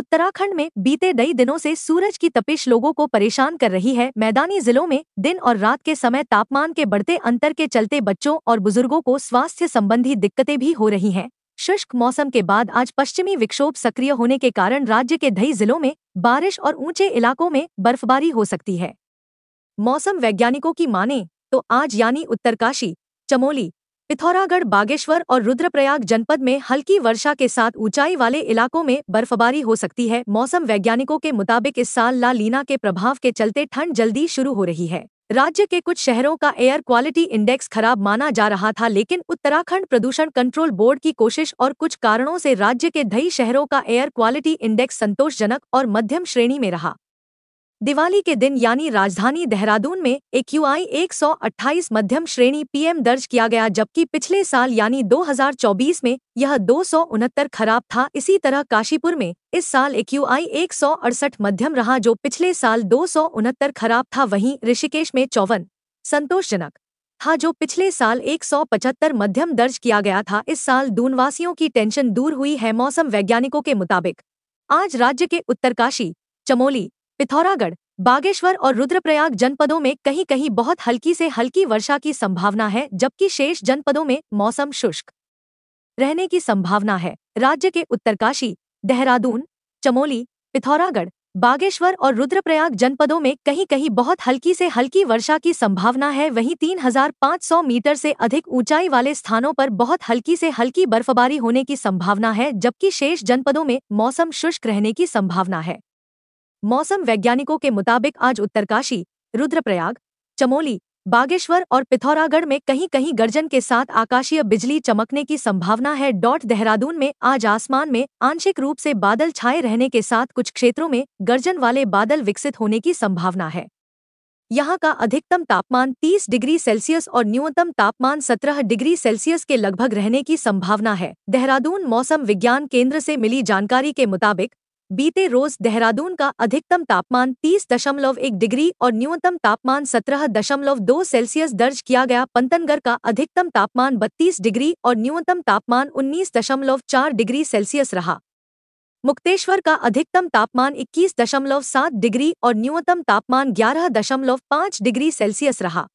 उत्तराखंड में बीते कई दिनों से सूरज की तपिश लोगों को परेशान कर रही है। मैदानी जिलों में दिन और रात के समय तापमान के बढ़ते अंतर के चलते बच्चों और बुजुर्गों को स्वास्थ्य संबंधी दिक्कतें भी हो रही हैं। शुष्क मौसम के बाद आज पश्चिमी विक्षोभ सक्रिय होने के कारण राज्य के कई जिलों में बारिश और ऊंचे इलाकों में बर्फबारी हो सकती है। मौसम वैज्ञानिकों की माने तो आज यानी उत्तरकाशी, चमोली, पिथौरागढ़, बागेश्वर और रुद्रप्रयाग जनपद में हल्की वर्षा के साथ ऊंचाई वाले इलाकों में बर्फबारी हो सकती है। मौसम वैज्ञानिकों के मुताबिक इस साल ला लीना के प्रभाव के चलते ठंड जल्दी शुरू हो रही है। राज्य के कुछ शहरों का एयर क्वालिटी इंडेक्स खराब माना जा रहा था, लेकिन उत्तराखंड प्रदूषण कंट्रोल बोर्ड की कोशिश और कुछ कारणों से राज्य के कई शहरों का एयर क्वालिटी इंडेक्स संतोषजनक और मध्यम श्रेणी में रहा। दिवाली के दिन यानी राजधानी देहरादून में AQI 128 मध्यम श्रेणी PM दर्ज किया गया, जबकि पिछले साल यानी 2024 में यह 269 खराब था। इसी तरह काशीपुर में इस साल AQI 168 मध्यम रहा, जो पिछले साल 269 खराब था। वहीं ऋषिकेश में 54 संतोषजनक था, जो पिछले साल 175 मध्यम दर्ज किया गया था। इस साल दूनवासियों की टेंशन दूर हुई है। मौसम वैज्ञानिकों के मुताबिक आज राज्य के उत्तरकाशी, चमोली, पिथौरागढ़, बागेश्वर और रुद्रप्रयाग जनपदों में कहीं कहीं बहुत हल्की से हल्की वर्षा की संभावना है, जबकि शेष जनपदों में मौसम शुष्क रहने की संभावना है। राज्य के उत्तरकाशी, देहरादून, चमोली, पिथौरागढ़, बागेश्वर और रुद्रप्रयाग जनपदों में कहीं कहीं बहुत हल्की से हल्की वर्षा की संभावना है। वहीं 3500 मीटर से अधिक ऊंचाई वाले स्थानों पर बहुत हल्की से हल्की बर्फबारी होने की संभावना है, जबकि शेष जनपदों में मौसम शुष्क रहने की संभावना है। मौसम वैज्ञानिकों के मुताबिक आज उत्तरकाशी, रुद्रप्रयाग, चमोली, बागेश्वर और पिथौरागढ़ में कहीं कहीं गर्जन के साथ आकाशीय बिजली चमकने की संभावना है। देहरादून में आज आसमान में आंशिक रूप से बादल छाए रहने के साथ कुछ क्षेत्रों में गर्जन वाले बादल विकसित होने की संभावना है। यहाँ का अधिकतम तापमान 30 डिग्री सेल्सियस और न्यूनतम तापमान 17 डिग्री सेल्सियस के लगभग रहने की संभावना है। देहरादून मौसम विज्ञान केंद्र से मिली जानकारी के मुताबिक बीते रोज देहरादून का अधिकतम तापमान 30.1 डिग्री और न्यूनतम तापमान 17.2 सेल्सियस दर्ज किया गया। पंतनगर का अधिकतम तापमान 32 डिग्री और न्यूनतम तापमान 19.4 डिग्री सेल्सियस रहा। मुक्तेश्वर का अधिकतम तापमान 21.7 डिग्री और न्यूनतम तापमान 11.5 डिग्री सेल्सियस रहा।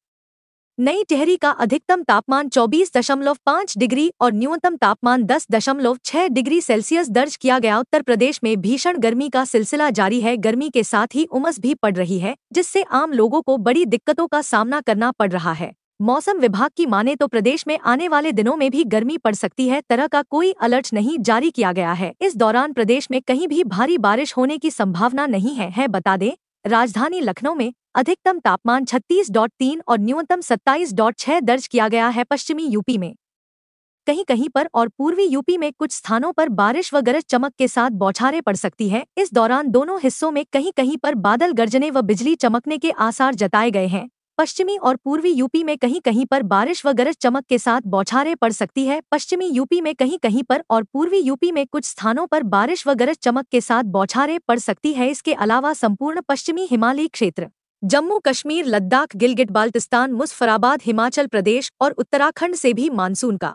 नई टिहरी का अधिकतम तापमान 24.5 डिग्री और न्यूनतम तापमान 10.6 डिग्री सेल्सियस दर्ज किया गया। उत्तर प्रदेश में भीषण गर्मी का सिलसिला जारी है। गर्मी के साथ ही उमस भी पड़ रही है, जिससे आम लोगों को बड़ी दिक्कतों का सामना करना पड़ रहा है। मौसम विभाग की माने तो प्रदेश में आने वाले दिनों में भी गर्मी पड़ सकती है। तरह का कोई अलर्ट नहीं जारी किया गया है। इस दौरान प्रदेश में कहीं भी भारी बारिश होने की संभावना नहीं है। बता दें, राजधानी लखनऊ में अधिकतम तापमान 36.3 और न्यूनतम 27.6 दर्ज किया गया है। पश्चिमी यूपी में कहीं कहीं पर और पूर्वी यूपी में कुछ स्थानों पर बारिश व गरज चमक के साथ बौछारें पड़ सकती है। इस दौरान दोनों हिस्सों में कहीं कहीं पर बादल गरजने व बिजली चमकने के आसार जताए गए हैं। पश्चिमी और पूर्वी यूपी में कहीं कहीं पर बारिश व गरज चमक के साथ बौछारें पड़ सकती है। पश्चिमी यूपी में कहीं कहीं पर और पूर्वी यूपी में कुछ स्थानों पर बारिश व गरज चमक के साथ बौछारें पड़ सकती है। इसके अलावा संपूर्ण पश्चिमी हिमालयी क्षेत्र, जम्मू कश्मीर, लद्दाख, गिलगिट बाल्टिस्तान, मुजफ्फराबाद, हिमाचल प्रदेश और उत्तराखंड से भी मानसून का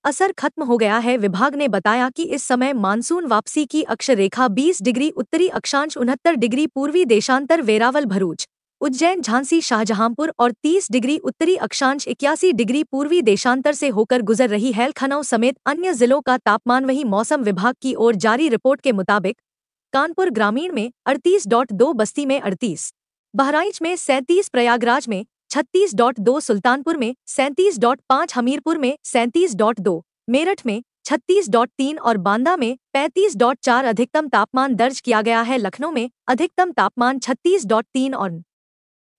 असर खत्म हो गया है। विभाग ने बताया कि इस समय मानसून वापसी की अक्षरेखा 20 डिग्री उत्तरी अक्षांश 69 डिग्री पूर्वी देशांतर वेरावल, भरूच, उज्जैन, झांसी, शाहजहांपुर और 30 डिग्री उत्तरी अक्षांश 81 डिग्री पूर्वी देशांतर से होकर गुजर रही है। लखनऊ समेत अन्य जिलों का तापमान वहीं मौसम विभाग की ओर जारी रिपोर्ट के मुताबिक कानपुर ग्रामीण में 38.2, बस्ती में 38, बहराइच में 37, प्रयागराज में 36.2, सुल्तानपुर में 37.5, हमीरपुर में 37.2, मेरठ में 36.3 और बांदा में 35.4 अधिकतम तापमान दर्ज किया गया है। लखनऊ में अधिकतम तापमान 36.3 और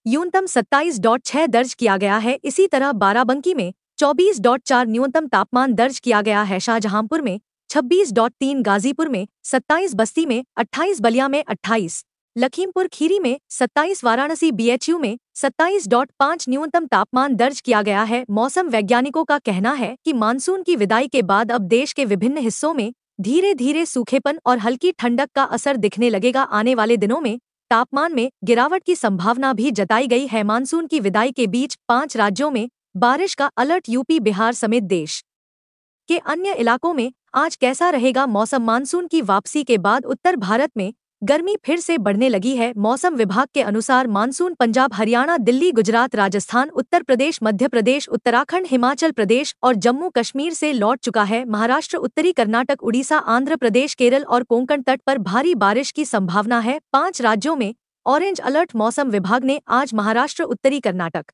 न्यूनतम 27.6 दर्ज किया गया है। इसी तरह बाराबंकी में 24.4 न्यूनतम तापमान दर्ज किया गया है। शाहजहांपुर में 26.3, गाजीपुर में 27, बस्ती में 28, बलिया में 28, लखीमपुर खीरी में 27, वाराणसी BHU में 27.5 न्यूनतम तापमान दर्ज किया गया है। मौसम वैज्ञानिकों का कहना है कि मानसून की विदाई के बाद अब देश के विभिन्न हिस्सों में धीरे धीरे सूखेपन और हल्की ठंडक का असर दिखने लगेगा। आने वाले दिनों में तापमान में गिरावट की संभावना भी जताई गई है। मानसून की विदाई के बीच 5 राज्यों में बारिश का अलर्ट, यूपी, बिहार समेत देश के अन्य इलाकों में आज कैसा रहेगा मौसम? मानसून की वापसी के बाद उत्तर भारत में गर्मी फिर से बढ़ने लगी है। मौसम विभाग के अनुसार मानसून पंजाब, हरियाणा, दिल्ली, गुजरात, राजस्थान, उत्तर प्रदेश, मध्य प्रदेश, उत्तराखंड, हिमाचल प्रदेश और जम्मू कश्मीर से लौट चुका है। महाराष्ट्र, उत्तरी कर्नाटक, उड़ीसा, आंध्र प्रदेश, केरल और कोंकण तट पर भारी बारिश की संभावना है। 5 राज्यों में ऑरेंज अलर्ट। मौसम विभाग ने आज महाराष्ट्र, उत्तरी कर्नाटक,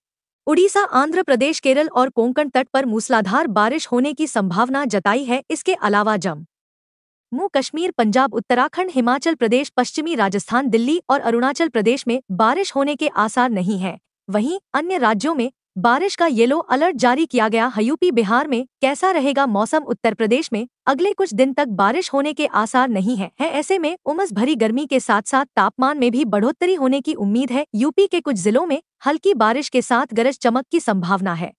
उड़ीसा, आंध्र प्रदेश, केरल और कोंकण तट पर मूसलाधार बारिश होने की संभावना जताई है। इसके अलावा जम्मू कश्मीर, पंजाब, उत्तराखंड, हिमाचल प्रदेश, पश्चिमी राजस्थान, दिल्ली और अरुणाचल प्रदेश में बारिश होने के आसार नहीं है। वहीं अन्य राज्यों में बारिश का येलो अलर्ट जारी किया गया है। यूपी, बिहार में कैसा रहेगा मौसम? उत्तर प्रदेश में अगले कुछ दिन तक बारिश होने के आसार नहीं है। ऐसे में उमस भरी गर्मी के साथ साथ तापमान में भी बढ़ोतरी होने की उम्मीद है। यूपी के कुछ जिलों में हल्की बारिश के साथ गरज चमक की संभावना है।